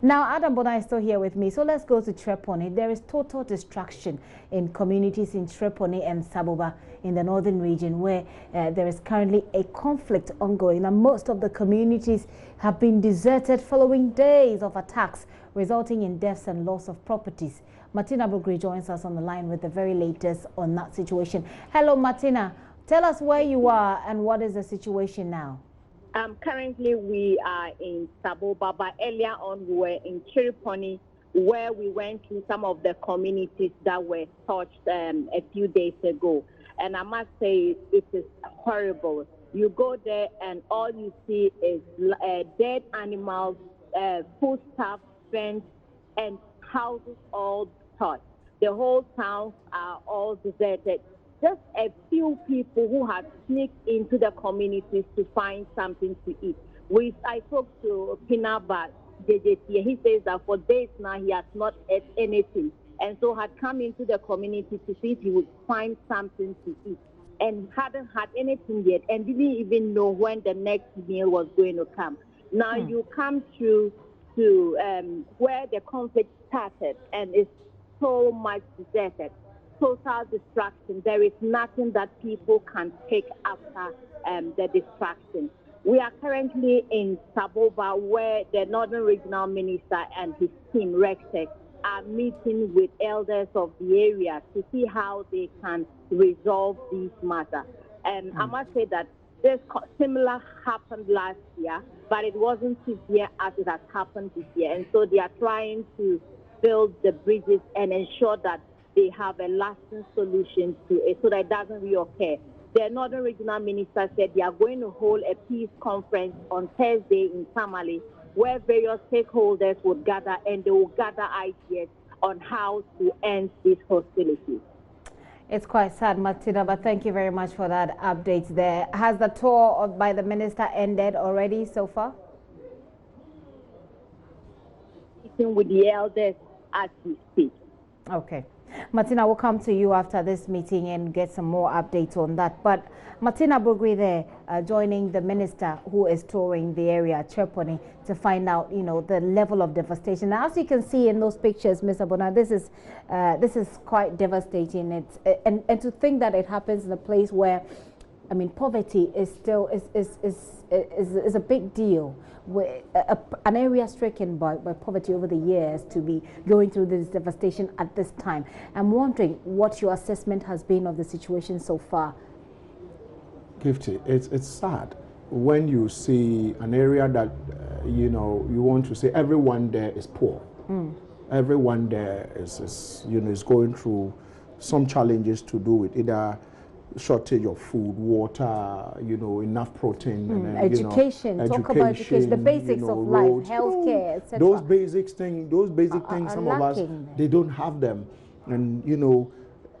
Now, Adam Bona is still here with me, so let's go to Chereponi. There is total destruction in communities in Chereponi and Saboba in the northern region, where there is currently a conflict ongoing, and most of the communities have been deserted following days of attacks, resulting in deaths and loss of properties. Martina Bugri joins us on the line with the very latest on that situation. Hello, Martina. Tell us where you are and what is the situation now. Currently, we are in Saboba, but earlier on we were in Chereponi, where we went to some of the communities that were touched a few days ago. And I must say, it is horrible. You go there and all you see is dead animals, foodstuff, fence, and houses all touched. The whole towns are all deserted. Just a few people who had sneaked into the communities to find something to eat. I spoke to Pinaba JJT. He says that for days now he has not ate anything, and so had come into the community to see if he would find something to eat, and hadn't had anything yet, and didn't even know when the next meal was going to come. Now you come to where the conflict started, and it's so much deserted. Total destruction. There is nothing that people can take after the destruction. We are currently in Saboba, where the Northern Regional Minister and his team, Rexec, are meeting with elders of the area to see how they can resolve these matters. And I must say that this similar happened last year, but it wasn't severe as it has happened this year. And so they are trying to build the bridges and ensure that they have a lasting solution to it so that it doesn't reoccur. The Northern Regional Minister said they are going to hold a peace conference on Thursday in Tamale, where various stakeholders would gather and they will gather ideas on how to end these hostilities. It's quite sad, Martina, but thank you very much for that update there. Has the tour by the minister ended already so far? Meeting with the elders as we speak. Okay. Martina, we'll come to you after this meeting and get some more updates on that. But Martina Bugri there joining the minister who is touring the area, Chereponi, to find out, the level of devastation. Now, as you can see in those pictures, Mr. Bona, this is quite devastating. It's and to think that it happens in a place where, poverty is still is a big deal. An area stricken by poverty over the years to be going through this devastation at this time. I'm wondering what your assessment has been of the situation so far. Gifty, it's sad when you see an area that you want to say everyone there is poor. Everyone there is going through some challenges to do with either shortage of food, water, enough protein, and education. Talk about education, the basics of life, healthcare, etc. Those basic things, some of us they don't have them, and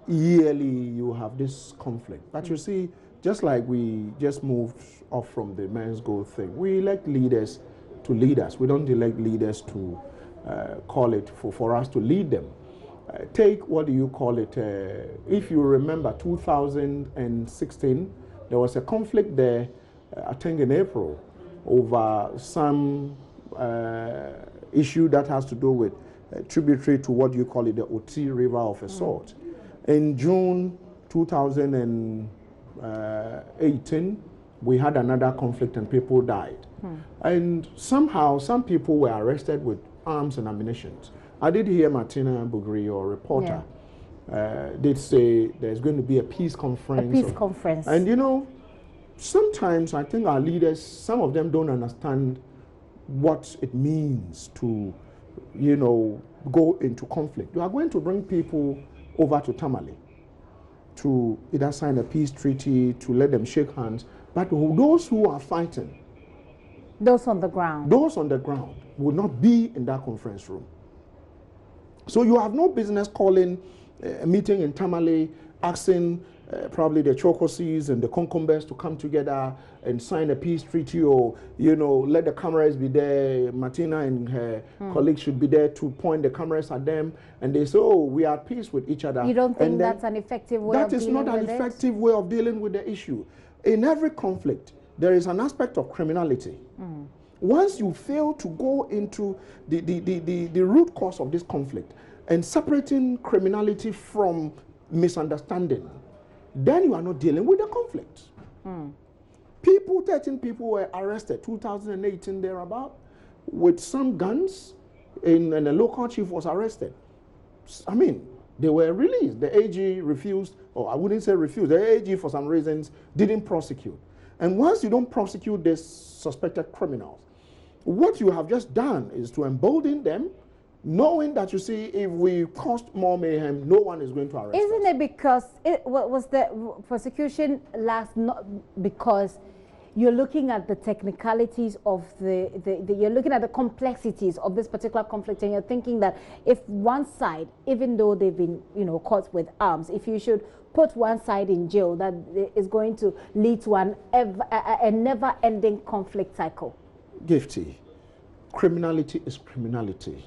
yearly you have this conflict. But you see, just like we just moved off from the men's goal thing, we elect leaders to lead us. We don't elect leaders to call it for us to lead them. Take, what do you call it, if you remember 2016, there was a conflict there, I think in April, over some issue that has to do with tributary to what you call it, the Oti River of a sort. In June 2018, we had another conflict and people died. And somehow some people were arrested with arms and ammunition. I did hear Martina Bugri, your reporter, did say there's going to be a peace conference. A peace conference. And sometimes I think our leaders, some of them don't understand what it means to, go into conflict. You are going to bring people over to Tamale to either sign a peace treaty, to let them shake hands. But those who are fighting, those on the ground will not be in that conference room. So you have no business calling a meeting in Tamale, asking probably the Chokosies and the Konkombes to come together and sign a peace treaty, or let the cameras be there. Martina and her colleagues should be there to point the cameras at them, and they say, "Oh, we are at peace with each other." You don't think that's an effective way of dealing with it? That is not an effective way of dealing with the issue. In every conflict, there is an aspect of criminality. once you fail to go into the root cause of this conflict and separating criminality from misunderstanding, then you are not dealing with the conflict. 13 people were arrested, 2018 thereabout, with some guns, and a local chief was arrested. I mean, they were released. The AG refused, or I wouldn't say refused, the AG for some reasons didn't prosecute. And once you don't prosecute these suspected criminals, what you have just done is to embolden them, knowing that, you see, if we cause more mayhem, no one is going to arrest Isn't us. it because, was the prosecution last not because you're looking at the technicalities of you're looking at the complexities of this particular conflict, and you're thinking that if one side, even though they've been, caught with arms, if you should put one side in jail, that is going to lead to a never-ending conflict cycle? Gifty, criminality is criminality.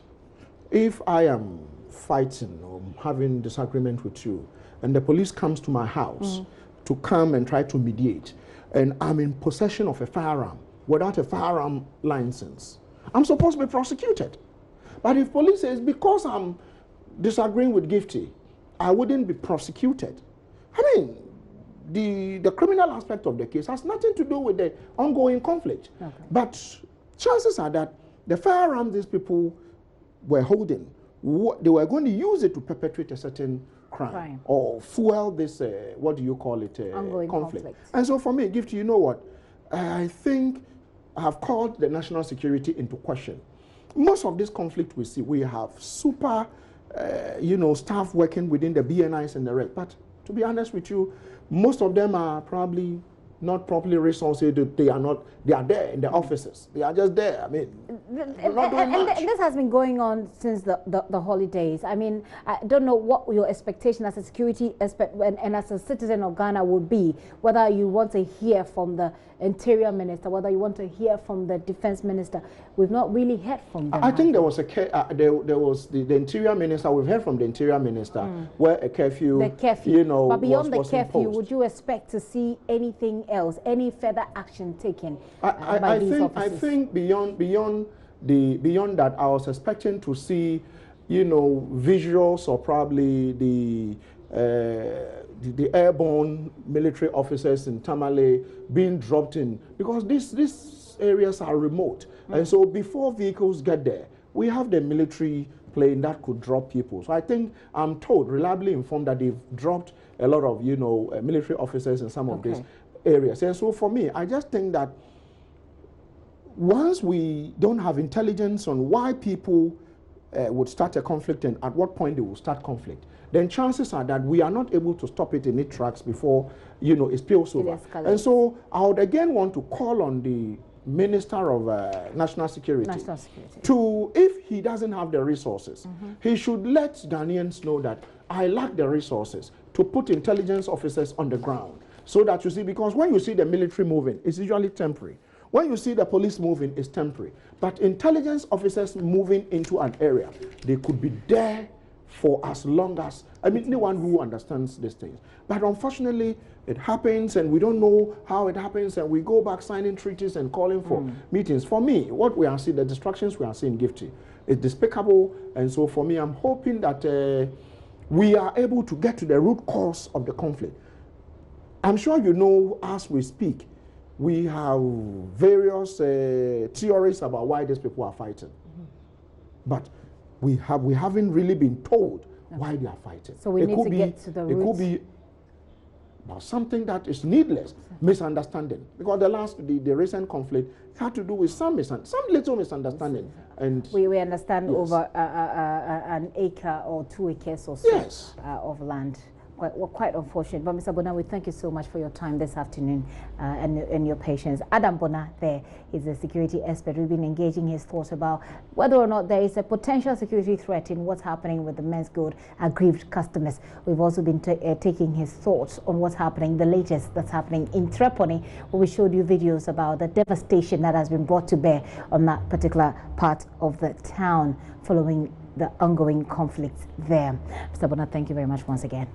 If I am fighting or having disagreement with you, and the police comes to my house to come and try to mediate, and I'm in possession of a firearm without a firearm license, I'm supposed to be prosecuted. But if police says, because I'm disagreeing with Gifty, I wouldn't be prosecuted. I mean, the criminal aspect of the case has nothing to do with the ongoing conflict. Okay. But chances are that the firearm these people were holding, they were going to use it to perpetrate a certain crime. Or fuel this, what do you call it, ongoing conflict. And so for me, Gifty, you know what? I think I have called the national security into question. Most of this conflict we see, we have super, staff working within the BNIs and the rest. But to be honest with you, most of them are probably not properly resourced. They are there in the offices. They are just there. I mean, and this has been going on since the holidays. I mean, I don't know what your expectation as a security expert and as a citizen of Ghana would be, whether you want to hear from the Interior Minister, whether you want to hear from the Defense Minister. We've not really heard from them. I think there was there was the Interior Minister. We've heard from the Interior Minister where a curfew, but beyond the curfew, imposed. would you expect to see anything else, any further action taken by these officers? I think beyond that, I was expecting to see, visuals or probably the airborne military officers in Tamale being dropped in, because these areas are remote. And so before vehicles get there, we have the military plane that could drop people. So I think I'm told, reliably informed, that they've dropped a lot of, military officers in some of these areas. And so for me, I just think that once we don't have intelligence on why people would start a conflict and at what point they will start conflict, then chances are that we are not able to stop it in its tracks before, it spills over. And so I would again want to call on the Minister of National Security to, if he doesn't have the resources, he should let Ghanaians know that I lack the resources to put intelligence officers on the ground. So that you see, because when you see the military moving, it's usually temporary. When you see the police moving, it's temporary. But intelligence officers moving into an area, they could be there for as long as, anyone who understands these things. But unfortunately, it happens and we don't know how it happens, and we go back signing treaties and calling for meetings. For me, what we are seeing, the distractions we are seeing, Gifty, is despicable. And so for me, I'm hoping that we are able to get to the root cause of the conflict. I'm sure you know, as we speak, we have various theories about why these people are fighting. But we haven't really been told why they are fighting. So we need to get to the roots. It could be about something that is needless, misunderstanding. Because the recent conflict had to do with some little misunderstanding. And we understand over an acre or 2 acres or so of land. Quite unfortunate. But Mr. Bona, we thank you so much for your time this afternoon and your patience. Adam Bona there is a security expert. We've been engaging his thoughts about whether or not there is a potential security threat in what's happening with the men's good aggrieved customers. We've also been taking his thoughts on what's happening, the latest that's happening in Chereponi, where we showed you videos about the devastation that has been brought to bear on that particular part of the town following the ongoing conflict there. Mr. Bona, thank you very much once again.